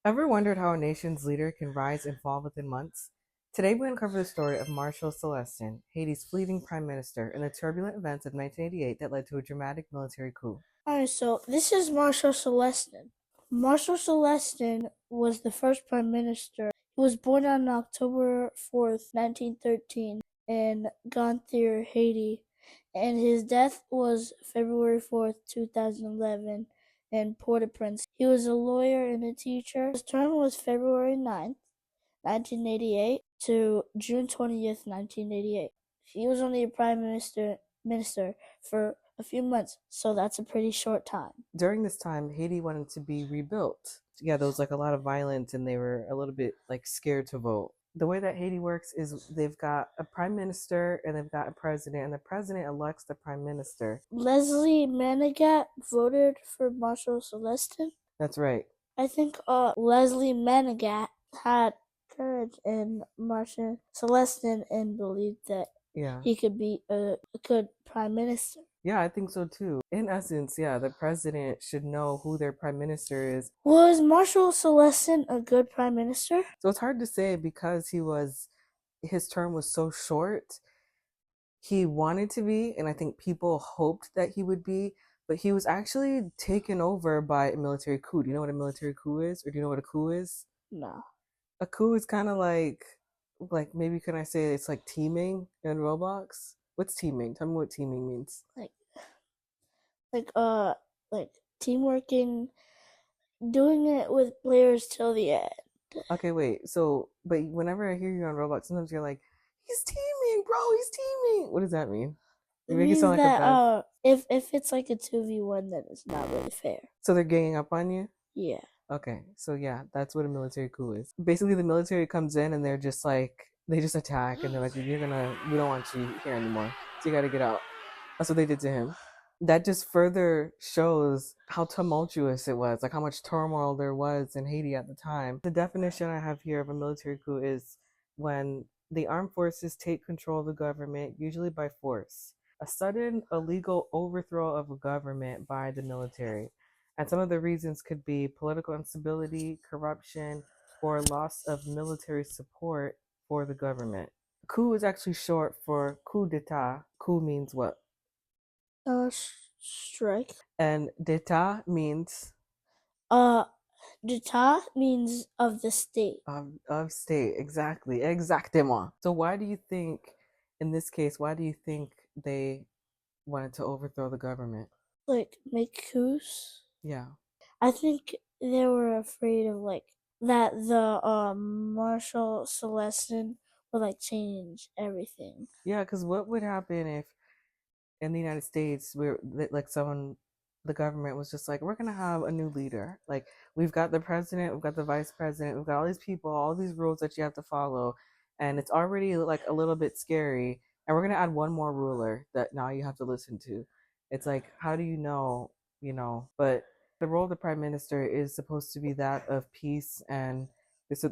Ever wondered how a nation's leader can rise and fall within months? Today we uncover the story of Marshal Célestin, Haiti's fleeting prime minister, and the turbulent events of 1988 that led to a dramatic military coup. Alright, so this is Marshal Célestin. Marshal Célestin was the first prime minister. He was born on October 4th, 1913 in Gontier, Haiti, and his death was February 4th, 2011 in Port-au-Prince. He was a lawyer and a teacher. His term was February 9th, 1988 to June 20th, 1988. He was only a prime minister for a few months, so that's a pretty short time. During this time, Haiti wanted to be rebuilt. Yeah, there was like a lot of violence and they were a little bit like scared to vote. The way that Haiti works is they've got a prime minister and they've got a president, and the president elects the prime minister. Leslie Manigat voted for Marshal Célestin. That's right. I think Leslie Manigat had courage in Marshal Célestin and believed that Yeah. he could be a good prime minister. Yeah, I think so too. In essence, yeah, the president should know who their prime minister is. Was Marshal Célestin a good prime minister? So it's hard to say because his term was so short. He wanted to be, and I think people hoped that he would be, but he was actually taken over by a military coup. Do you know what a military coup is? Or do you know what a coup is? No. A coup is kind of like maybe can I say it's like teaming in Roblox? What's teaming? Tell me what teaming means. Like teamworking, doing it with players till the end. Okay, wait. So, but whenever I hear you on Roblox, sometimes you're like, "He's teaming, bro. He's teaming." What does that mean? It You make it means sound like a that bad. if it's like a 2v1, then it's not really fair. So they're ganging up on you. Yeah. Okay, so yeah, that's what a military coup is. Basically, the military comes in and they're just like they just attack and they're like, we don't want you here anymore. So you got to get out. That's what they did to him. That just further shows how tumultuous it was, like how much turmoil there was in Haiti at the time. The definition I have here of a military coup is when the armed forces take control of the government, usually by force. A sudden illegal overthrow of a government by the military. And some of the reasons could be political instability, corruption, or loss of military support for the government. Coup is actually short for coup d'etat. Coup means what? Strike. And d'etat means D'état means of the state. of state. Exactly. Exactement. So why do you think, in this case, why do you think they wanted to overthrow the government? Like make coups. Yeah. I think they were afraid of like that the Marshal Célestin would like change everything. Yeah, because what would happen if in the United States we're like someone the government was just like, we're gonna have a new leader. Like we've got the president, we've got the vice president, we've got all these people, all these rules that you have to follow, and it's already like a little bit scary. And we're gonna add one more ruler that now you have to listen to. It's like, how do you know, But the role of the prime minister is supposed to be that of peace, and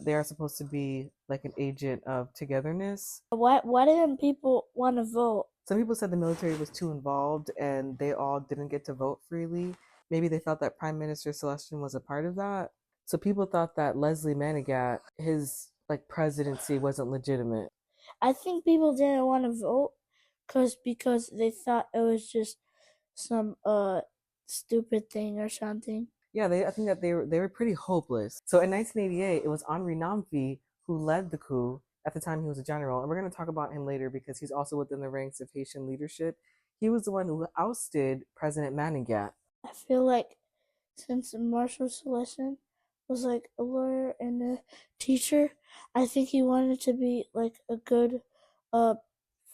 they are supposed to be like an agent of togetherness. Why didn't people want to vote? Some people said the military was too involved and they all didn't get to vote freely. Maybe they felt that Prime Minister Celestin was a part of that. So people thought that Leslie Manigat, his like presidency wasn't legitimate. I think people didn't want to vote because they thought it was just some stupid thing or something. Yeah, I think that they were pretty hopeless. So in 1988, it was Henri Namfi who led the coup. At the time, he was a general, and we're going to talk about him later because he's also within the ranks of Haitian leadership. He was the one who ousted President Manigat. I feel like since Marshal Célestin was like a lawyer and a teacher, I think he wanted to be like a good uh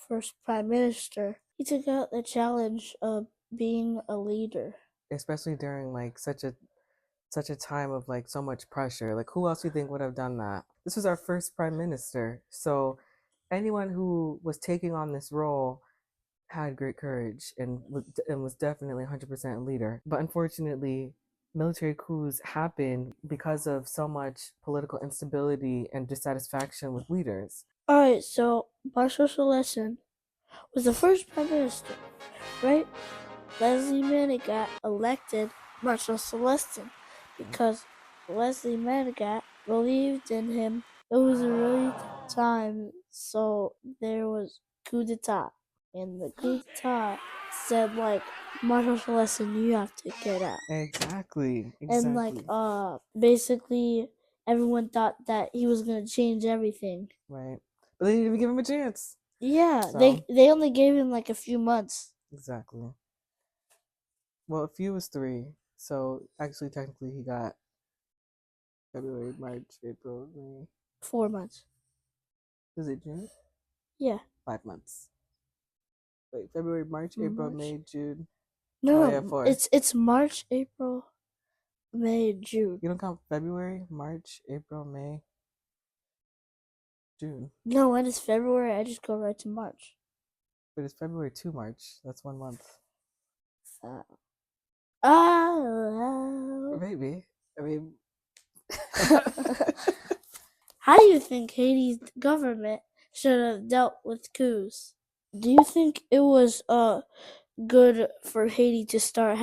first prime minister. He took out the challenge of being a leader. Especially during like such a time of like so much pressure. Like who else do you think would have done that? This was our first prime minister. So anyone who was taking on this role had great courage and was definitely 100% a leader. But unfortunately, military coups happen because of so much political instability and dissatisfaction with leaders. Alright, so Marshal Célestin was the first prime minister, right? Leslie Manning got elected Marshal Célestin because Wesley Mengat believed in him. It was a really tough time, so there was coup d'etat. And the coup d'etat said, like, Marshal Célestin, you have to get out. Exactly. And, like, basically, everyone thought that he was going to change everything. Right. But they didn't even give him a chance. Yeah, So, they only gave him, like, a few months. Exactly. Well, a few was 3. So, actually, technically, he got February, March, April, May. 4 months. Is it June? Yeah. 5 months. Wait, February, March, April, May, June. No, Oh, yeah, 4. it's March, April, May, June. You don't count February, March, April, May, June. No, when it's February, I just go right to March. But it's February to March. That's 1 month. Maybe. I mean, How do you think Haiti's government should have dealt with coups? Do you think it was good for Haiti to start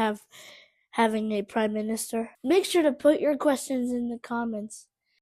having a prime minister? Make sure to put your questions in the comments.